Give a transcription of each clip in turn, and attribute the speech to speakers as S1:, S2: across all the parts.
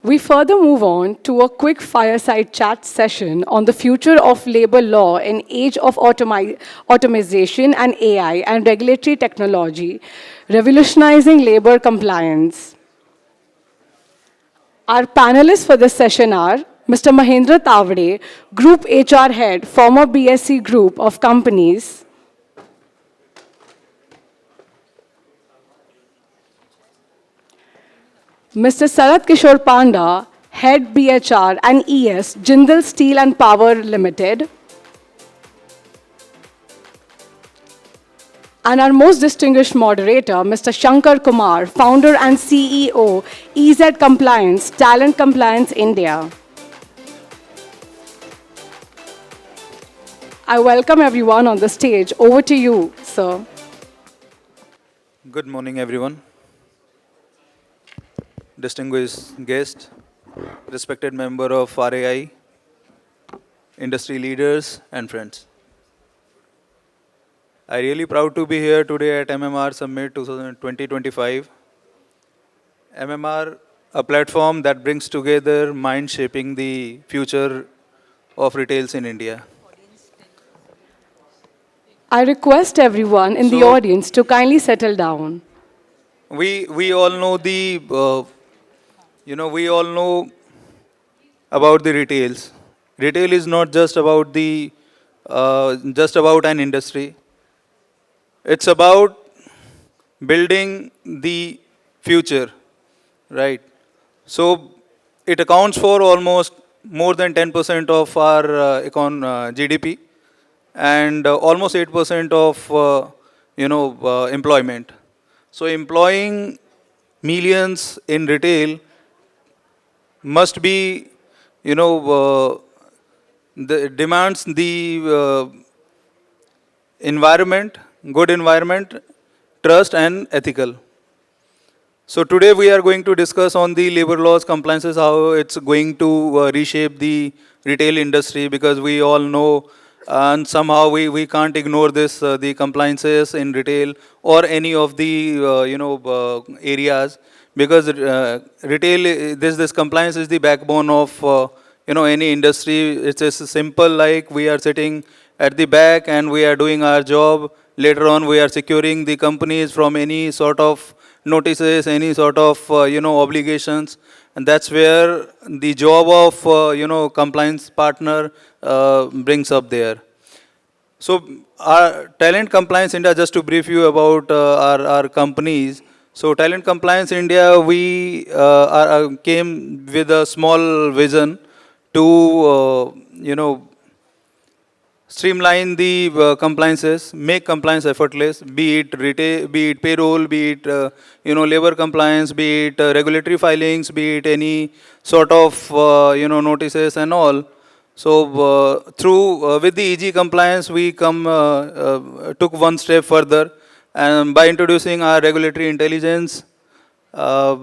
S1: We further move on to a quick fireside chat session on the future of labor law in age of automation and AI and regulatory technology, revolutionizing labor compliance. Our panelists for this session are Mr. Mahendra Tawde, Group HR Head, former BSc Group of Companies. Mr. Sarat Kishore Panda, Head BHR and ES, Jindal Steel and Power Limited. And our most distinguished moderator, Mr. Shankar Kumar, Founder and CEO, EZ Compliance, Talent Compliance India. I welcome everyone on the stage. Over to you, sir.
S2: Good morning, everyone. Distinguished guest, respected member of RAI, industry leaders, and friends. I'm really proud to be here today at MMR Summit 2025. MMR, a platform that brings together minds shaping the future of retails in India.
S1: I request everyone in the audience to kindly settle down.
S2: We all know we all know about the retails. Retail is not just about an industry. It's about building the future, right? So it accounts for almost more than 10% of our GDP and almost 8% of employment. So employing millions in retail must be, demands the environment, good environment, trust and ethical. So today we are going to discuss on the labor laws compliances, how it's going to reshape the retail industry, because we all know and somehow we can't ignore this, the compliances in retail or any of the, areas, because retail, this compliance is the backbone of, any industry. It's as simple like we are sitting at the back and we are doing our job. Later on, we are securing the companies from any sort of notices, any sort of, obligations. And that's where the job of, compliance partner brings up there. So our Talent Compliance India, just to brief you about our companies. So Talent Compliance India, we came with a small vision to, streamline the compliances, make compliance effortless, be it retail, be it payroll, be it labor compliance, be it regulatory filings, be it any sort of notices and all. So through with the EG compliance, we took one step further, and by introducing our regulatory intelligence. I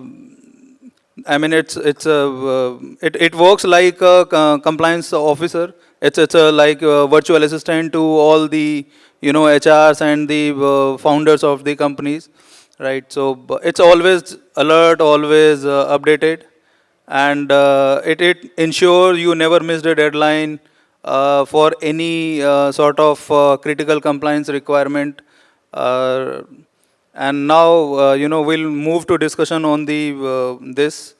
S2: mean, it works like a compliance officer. It's like a virtual assistant to all the HRs and the founders of the companies, right? So it's always alert, always updated, and it ensures you never missed a deadline for any sort of critical compliance requirement. And now we'll move to discussion on the this.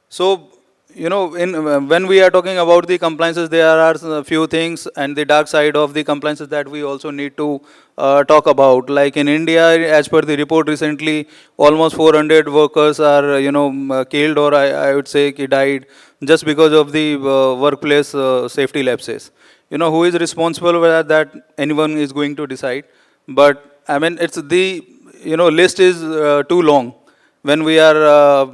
S2: So when we are talking about the compliances, there are a few things and the dark side of the compliances that we also need to talk about. Like in India, as per the report recently, almost 400 workers are killed, or I would say died, just because of the workplace safety lapses. Who is responsible for that? Anyone is going to decide. But I mean, it's the list is too long when we are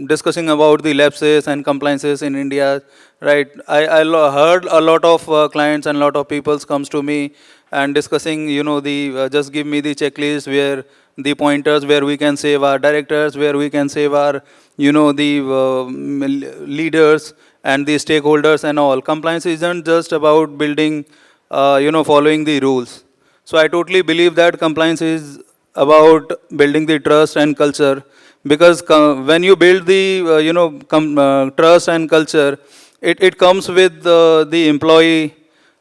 S2: discussing about the lapses and compliances in India, right? I heard a lot of clients and a lot of people comes to me and discussing, the just give me the checklist where the pointers where we can save our directors, where we can save our, the leaders and the stakeholders and all. Compliance isn't just about building, following the rules. So I totally believe that compliance is about building the trust and culture, because when you build the trust and culture, it comes with the employee,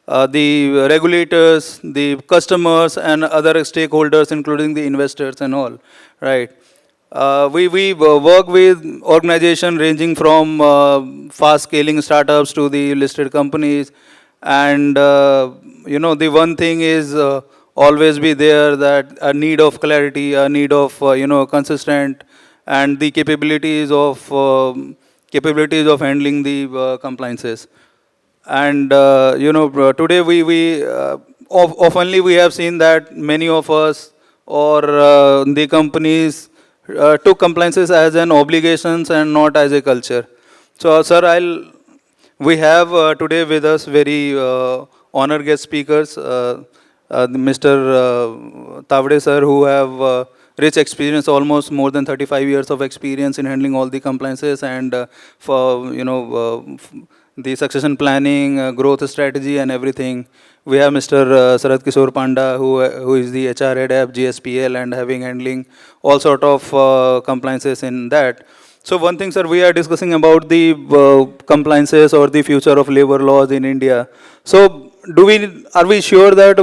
S2: the regulators, the customers, and other stakeholders, including the investors and all, right? We work with organization ranging from fast scaling startups to the listed companies, and the one thing is always be there, that a need of clarity, a need of consistent, and the capabilities of handling the compliances. And today oftenly we have seen that many of us or the companies took compliances as an obligations and not as a culture. So, sir, we have today with us very honored guest speakers, Mr. Tawde sir, who have rich experience, almost more than 35 years of experience in handling all the compliances, and for the succession planning, growth strategy, and everything. We have Mr. Sarat Kishore Panda, who is the HR head at GSPL and having handling all sort of compliances in that. So one thing, sir, we are discussing about the compliances or the future of labor laws in India. So are we sure that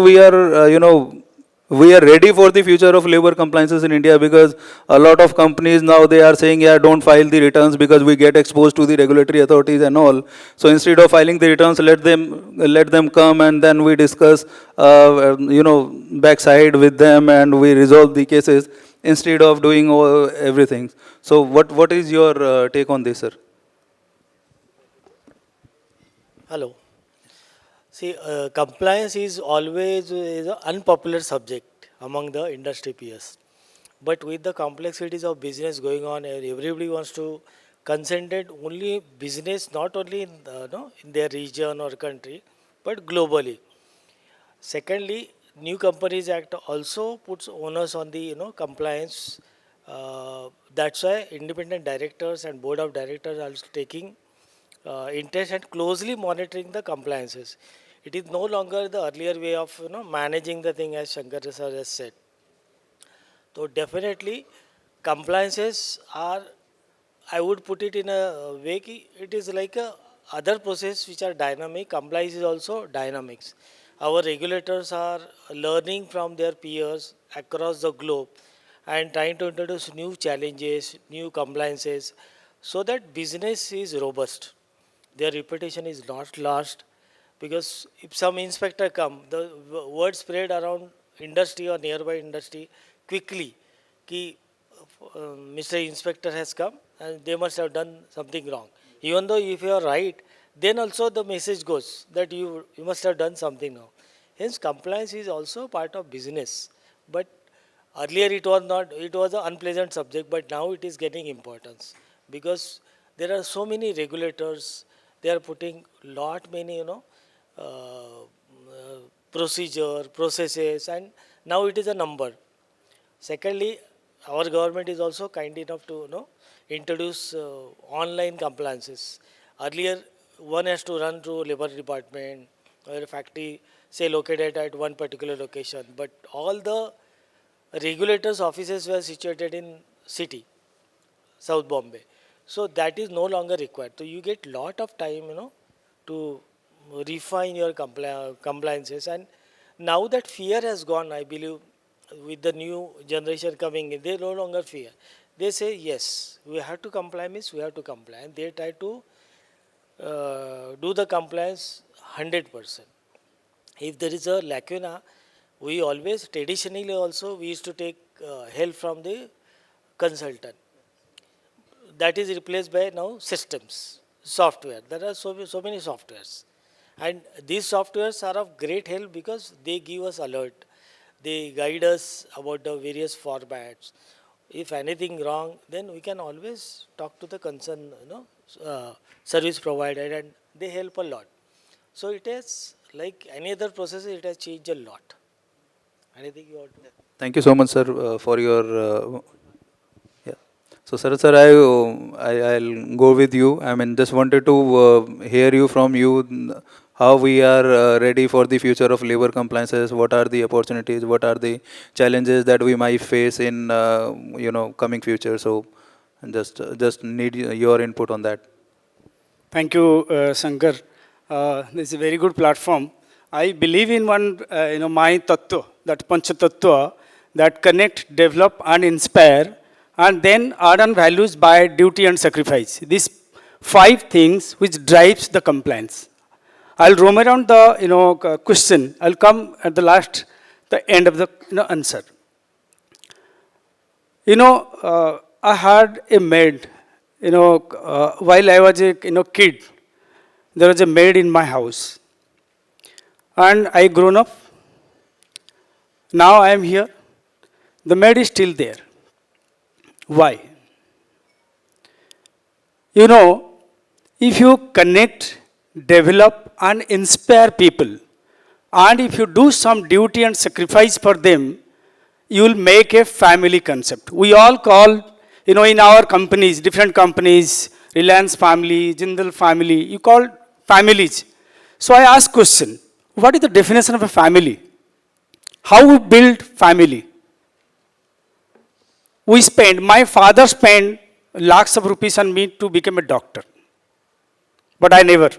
S2: we are ready for the future of labor compliances in India? Because a lot of companies now, they are saying, yeah, don't file the returns because we get exposed to the regulatory authorities and all. So instead of filing the returns, let them come, and then we discuss backside with them, and we resolve the cases instead of doing everything. So what is your take on this, sir?
S3: Hello. See, compliance is always is an unpopular subject among the industry peers. But with the complexities of business going on, and everybody wants to concentrate only business, not only in, no, in their region or country, but globally. Secondly, New Companies Act also puts onus on the compliance. That's why independent directors and board of directors are taking interest and closely monitoring the compliances. It is no longer the earlier way of managing the thing, as Shankar sir has said. So definitely, compliances are, I would put it in a way ki it is like a other process which are dynamic. Compliance is also dynamics. Our regulators are learning from their peers across the globe and trying to introduce new challenges, new compliances, so that business is robust. Their reputation is not lost, because if some inspector come, the word spread around industry or nearby industry quickly ki Mr. Inspector has come and they must have done something wrong. Even though if you are right, then also the message goes that you must have done something wrong. Hence, compliance is also part of business. But earlier it was not, it was an unpleasant subject, but now it is getting importance, because there are so many regulators, they are putting lot many, procedure, processes, and now it is a number. Secondly, our government is also kind enough to introduce online compliances. Earlier, one has to run through labor department or a factory, say located at one particular location. But all the regulators' offices were situated in city, South Bombay. So that is no longer required. So you get lot of time, to refine your compliances. And now that fear has gone, I believe, with the new generation coming in, they no longer fear. They say, yes, we have to comply, means we have to comply. And they try to do the compliance 100%. If there is a lacuna, we always, traditionally also, we used to take help from the consultant. That is replaced by now systems, software. There are so many softwares. And these softwares are of great help because they give us alert. They guide us about the various formats. If anything wrong, then we can always talk to the concerned service provider, and they help a lot. So it is like any other process, it has changed a lot. Anything you want to?
S2: Thank you so much, sir, for your yeah. So, sir, I'll go with you. I mean, just wanted to hear you from you, how we are ready for the future of labor compliances. What are the opportunities? What are the challenges that we might face in coming future? So, And just need your input on that.
S4: Thank you, Shankar. This is a very good platform. I believe in one, my tattva, that pancha tattva, that connect, develop, and inspire, and then add on values by duty and sacrifice. These 5 things which drives the compliance. I'll roam around the question. I'll come at the end of the answer. I had a maid. While I was a kid, there was a maid in my house, and I grown up. Now I am here. The maid is still there. Why? If you connect, develop, and inspire people, and if you do some duty and sacrifice for them, you will make a family concept. We all call, in our companies, different companies, Reliance family, Jindal family, you call families. So I ask question, what is the definition of a family? How we build family? My father spent lakhs of rupees on me to become a doctor. But I never.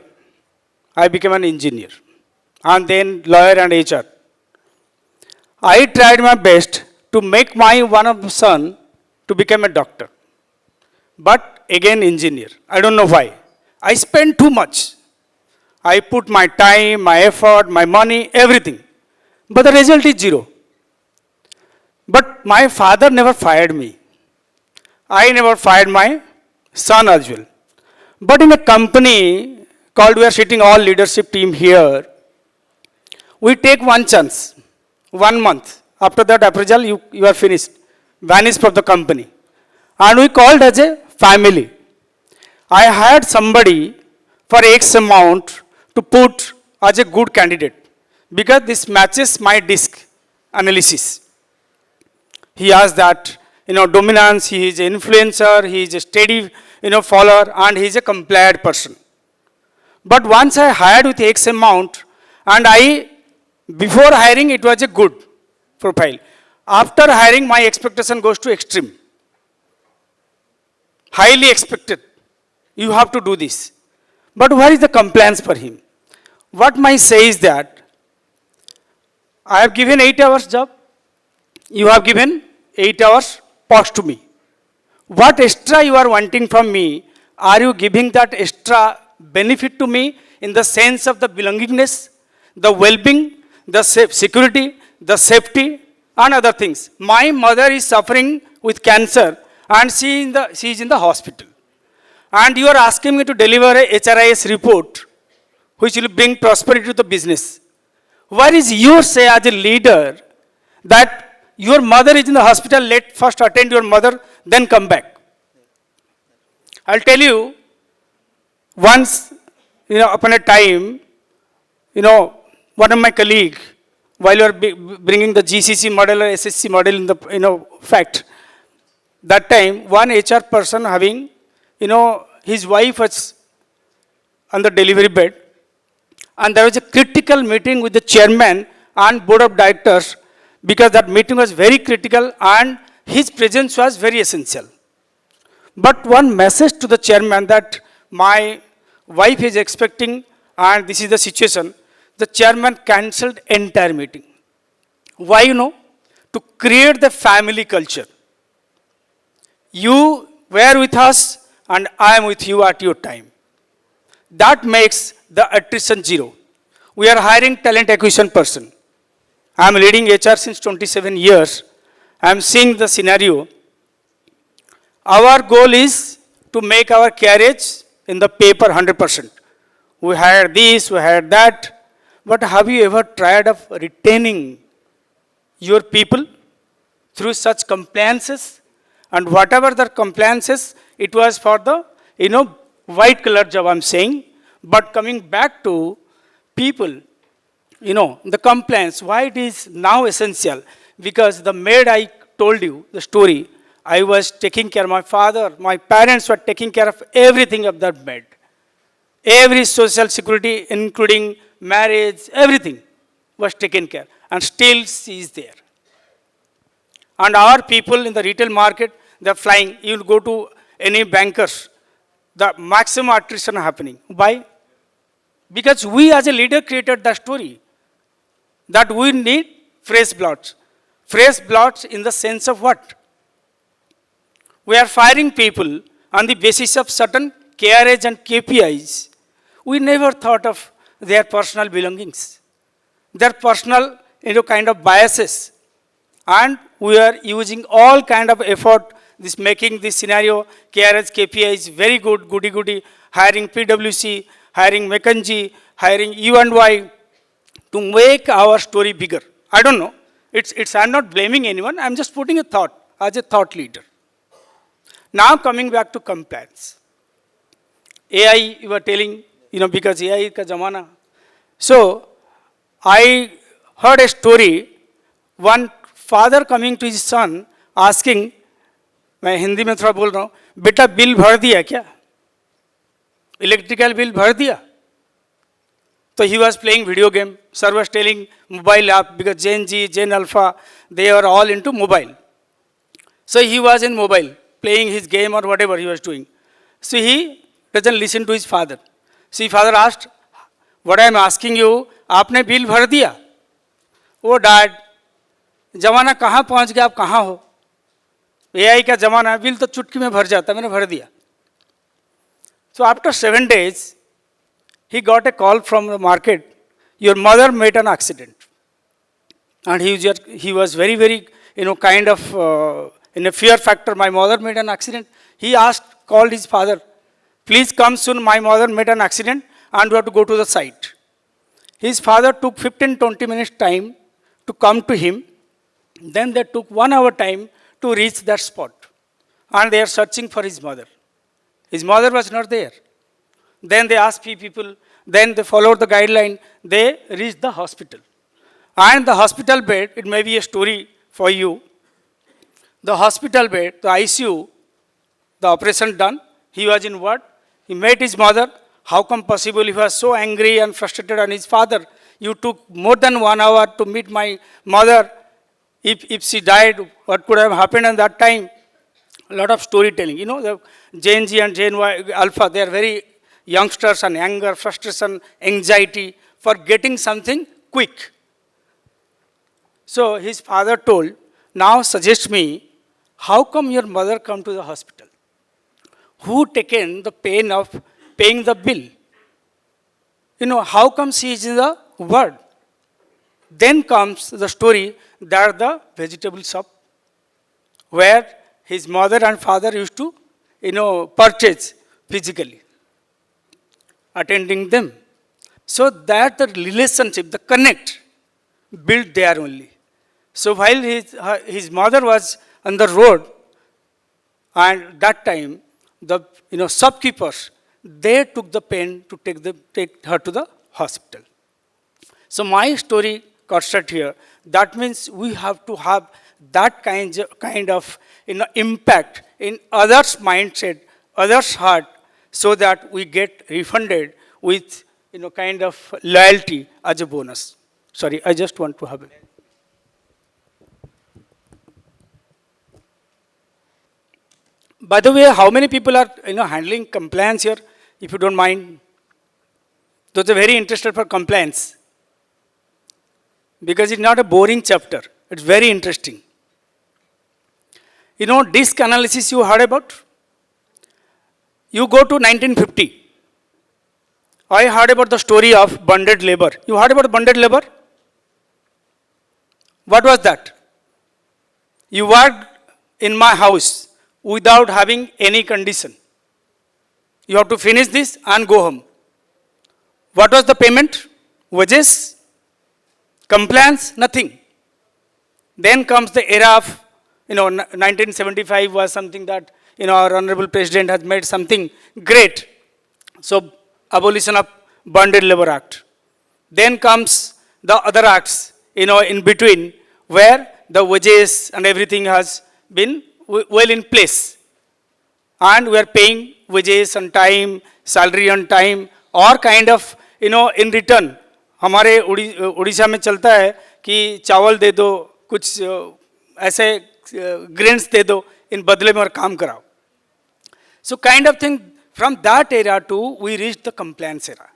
S4: I became an engineer. And then lawyer and HR. I tried my best to make my one of son to become a doctor. But again engineer. I don't know why. I spent too much. I put my time, my effort, my money, everything. But the result is 0. But my father never fired me. I never fired my son as well. But in a company called, we are sitting all leadership team here, we take one chance, 1 month. After that appraisal, you are finished. Vanish from the company. And we called as a family. I hired somebody for X amount to put as a good candidate, because this matches my disk analysis. He has that, dominance, he is an influencer, he is a steady, follower, and he is a compliant person. But once I hired with X amount, and before hiring, it was a good profile. After hiring, my expectation goes to extreme. Highly expected. You have to do this. But where is the compliance for him? What my say is that I have given 8 hours job. You have given 8 hours post to me. What extra you are wanting from me? Are you giving that extra benefit to me in the sense of the belongingness, the well-being, the security, the safety, and other things? My mother is suffering with cancer, and she is in the hospital. And you are asking me to deliver a HRIS report, which will bring prosperity to the business. Where is your say as a leader that your mother is in the hospital, let first attend your mother, then come back? I'll tell you, once, upon a time, one of my colleague, while you are bringing the GCC model or SSC model in the, fact, that time, one HR person having, his wife was on the delivery bed, and there was a critical meeting with the chairman and board of directors, because that meeting was very critical and his presence was very essential. But one message to the chairman that my wife is expecting and this is the situation, the chairman cancelled entire meeting. Why, To create the family culture. You were with us and I am with you at your time. That makes the attrition 0. We are hiring talent acquisition person. I am leading HR since 27 years. I am seeing the scenario. Our goal is to make our carriage in the paper 100%. We hired this, we hired that. But have you ever tried of retaining your people through such compliances? And whatever the compliances, it was for the, white collar job I'm saying. But coming back to people, the compliance, why it is now essential? Because the maid I told you, the story, I was taking care of my father, my parents were taking care of everything of that maid. Every social security, including marriage, everything was taken care. And still she is there. And our people in the retail market, they're flying. You'll go to any bankers, the maximum attrition happening. Why? Because we as a leader created the story that we need fresh bloods. Fresh bloods in the sense of what? We are firing people on the basis of certain KRAs and KPIs. We never thought of their personal belongings, their personal kind of biases. And we are using all kind of effort, this making this scenario, KRS, KPIs, very good, goody, hiring PwC, hiring McKinsey, hiring U&Y to make our story bigger. I don't know. I'm not blaming anyone. I'm just putting a thought as a thought leader. Now coming back to compliance. AI, you were telling, because AI ka zamana. So, I heard a story, one father coming to his son asking, मैं हिंदी में थोड़ा बोल रहा हूँ, बेटा bill भर दिया क्या? इलेक्ट्रिकल बिल भर दिया? So he was playing video game. Sir was telling mobile app because Gen Z, Gen Alpha, they are all into mobile. So he was in mobile, playing his game or whatever he was doing. So he doesn't listen to his father. So father asked, what I am asking you, आपने bill भर दिया? Oh dad, जमाना कहाँ पहुँच गया, आप कहाँ हो? AI का जमाना है, बिल तो चुटकी में भर जाता, मैंने भर दिया. So after 7 days, he got a call from the market, your mother made an accident. And he was very, kind of in a fear factor, my mother made an accident. He called his father, please come soon, my mother made an accident and we have to go to the site. His father took 15-20 minutes time to come to him. Then they took 1 hour time to reach that spot. And they are searching for his mother. His mother was not there. Then they asked people, then they followed the guideline, they reached the hospital. And the hospital bed, it may be a story for you. The hospital bed, the ICU, the operation done, he was in ward, he met his mother. How come possible? He was so angry and frustrated on his father. You took more than 1 hour to meet my mother. If she died, what could have happened at that time? A lot of storytelling. The Gen Z and Gen Y, Alpha, they are very youngsters and anger, frustration, anxiety for getting something quick. So his father told, now suggest me, how come your mother come to the hospital? Who taken the pain of paying the bill? How come she is in the ward? Then comes the story that the vegetable shop where his mother and father used to, purchase physically, attending them. So that the relationship, the connect, built there only. So while his mother was on the road, and that time, the shopkeepers, they took the pen to take her to the hospital. So my story got set here. That means we have to have that kind of impact in others' mindset, others' heart, so that we get refunded with kind of loyalty as a bonus. Sorry, I just want to have it. By the way, how many people are handling compliance here, if you don't mind? Those are very interested for compliance. Because it's not a boring chapter. It's very interesting. Disk analysis you heard about? You go to 1950. I heard about the story of bonded labor. You heard about bonded labor? What was that? You worked in my house without having any condition. You have to finish this and go home. What was the payment? Wages? Compliance? Nothing. Then comes the era of, 1975 was something that, our Honorable President has made something great. So, abolition of Bonded Labor Act. Then comes the other acts, in between, where the wages and everything has been well in place. And we are paying wages on time, salary on time, or kind of, in return. हमारे उड़ीसा में चलता है कि चावल दे दो, कुछ ऐसे grains दे दो, इन बदले में और काम कराओ. So kind of thing, from that era to we reached the compliance era.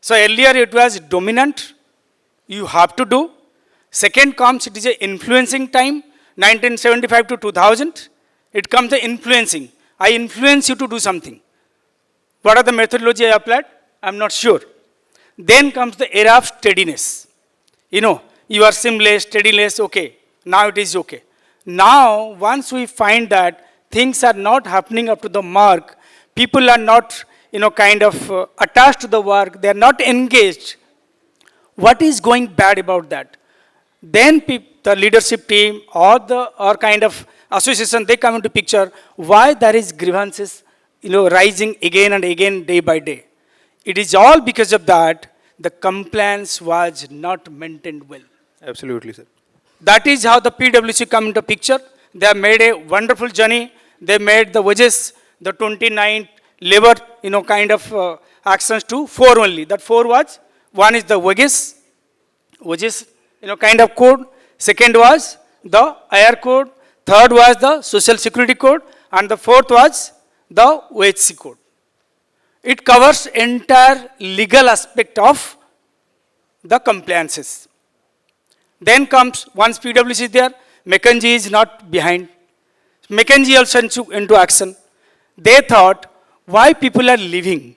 S4: So earlier it was dominant, you have to do. Second comes, it is a influencing time, 1975 to 2000. It comes the influencing. I influence you to do something. What are the methodology I applied? I'm not sure. Then comes the era of steadiness. You know, you are seamless, steadiness, okay. Now it is okay. Now, once we find that things are not happening up to the mark, people are not, kind of attached to the work, they are not engaged. What is going bad about that? Then the leadership team or kind of association, they come into picture why there is grievances, rising again and again day by day. It is all because of that the compliance was not maintained well.
S2: Absolutely, sir.
S4: That is how the PwC come into picture. They have made a wonderful journey. They made the wages, the 29 labor, kind of actions to 4 only. That 4 was, one is the wages, kind of code. Second was the IR code. Third was the social security code. And the fourth was the OHC code. It covers entire legal aspect of the compliances. Then comes, once PwC is there, McKinsey is not behind. McKinsey also into action. They thought, why people are leaving?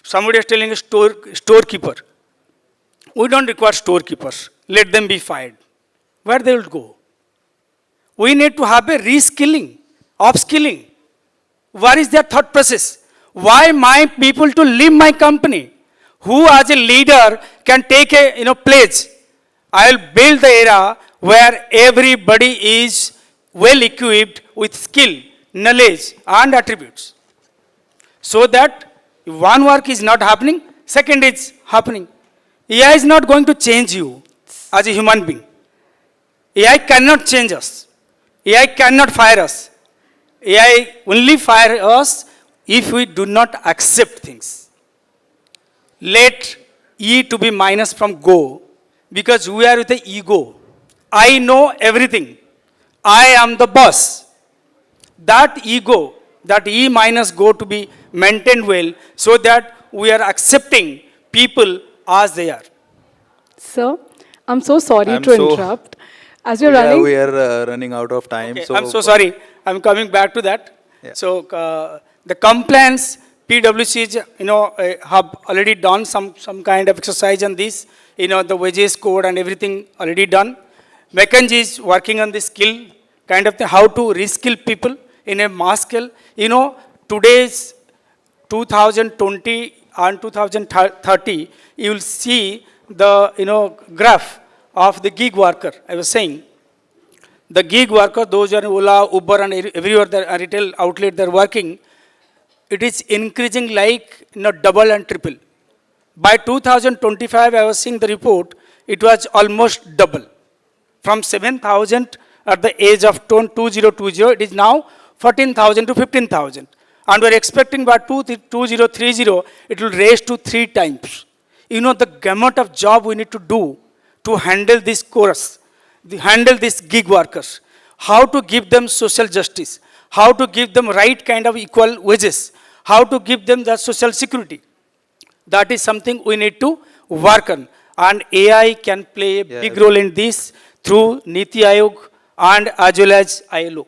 S4: Somebody is telling a storekeeper. We don't require storekeepers. Let them be fired. Where they will go? We need to have a reskilling, upskilling. What is their thought process? Why my people to leave my company? Who as a leader can take a pledge? I will build the era where everybody is well equipped with skill, knowledge and attributes. So that if one work is not happening, second is happening. AI is not going to change you as a human being. AI cannot change us. AI cannot fire us. AI only fire us if we do not accept things. Let E to be minus from go, because we are with the ego. I know everything. I am the boss. That ego, that E minus go to be maintained well, so that we are accepting people as they are.
S1: Sir, I'm so sorry
S2: I'm
S1: to
S2: so-
S1: interrupt. As you're
S2: Yeah,
S1: running,
S2: we are running out of time.
S4: Okay,
S2: So
S4: I'm so sorry. I'm coming back to that.
S2: Yeah.
S4: So the compliance, PwC, have already done some kind of exercise on this. The wages code and everything already done. McKinsey is working on this skill, kind of thing, how to reskill people in a mass scale. Today's 2020 and 2030, you will see the, graph of the gig worker. I was saying, the gig worker, those are in Ola, Uber and everywhere, the retail outlet they're working, it is increasing like double and triple. By 2025, I was seeing the report, it was almost double. From 7,000 at the age of 2020, it is now 14,000 to 15,000. And we're expecting by 2030, it will raise to 3 times. The gamut of job we need to do to handle this chorus, handle these gig workers, how to give them social justice, how to give them right kind of equal wages, how to give them the social security. That is something we need to work on. And AI can play a big role in this through Niti Aayog and as well as ILO.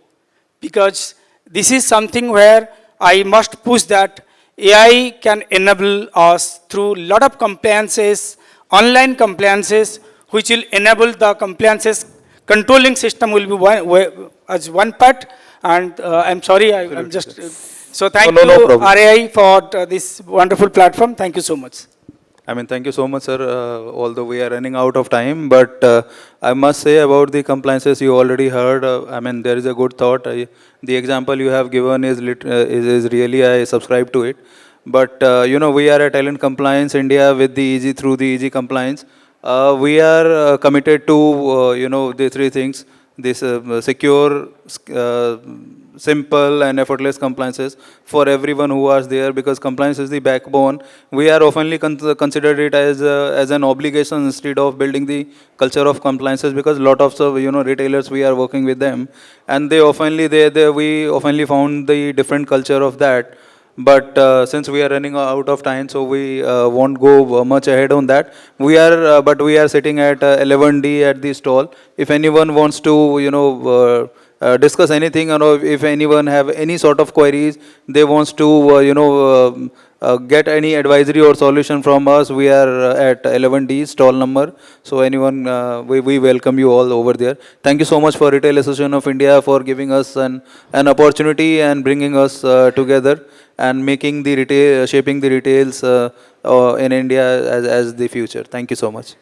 S4: Because this is something where I must push that AI can enable us through lot of compliances, online compliances, which will enable the compliances controlling system will be as one part. And I'm sorry, I'm just... so thank
S2: No
S4: you,
S2: problem.
S4: RAI, for this wonderful platform. Thank you so much.
S2: Thank you so much, sir. Although we are running out of time, but I must say about the compliances you already heard. There is a good thought. The example you have given is really, I subscribe to it. But we are at Talent Compliance India with the easy through the easy compliance. We are committed to the 3 things: this secure simple and effortless compliances for everyone who are there, because compliance is the backbone. We are oftenly considered it as an obligation instead of building the culture of compliances, because a lot of retailers, we are working with them, and we oftenly found the different culture of that. But since we are running out of time, so we won't go much ahead on that. But we are sitting at 11D at the stall. If anyone wants to, discuss anything, or if anyone have any sort of queries, they wants to, get any advisory or solution from us, we are at 11D stall number. So anyone, we welcome you all over there. Thank you so much for Retail Association of India for giving us an opportunity and bringing us together and making the retail, shaping the retails in India as the future. Thank you so much.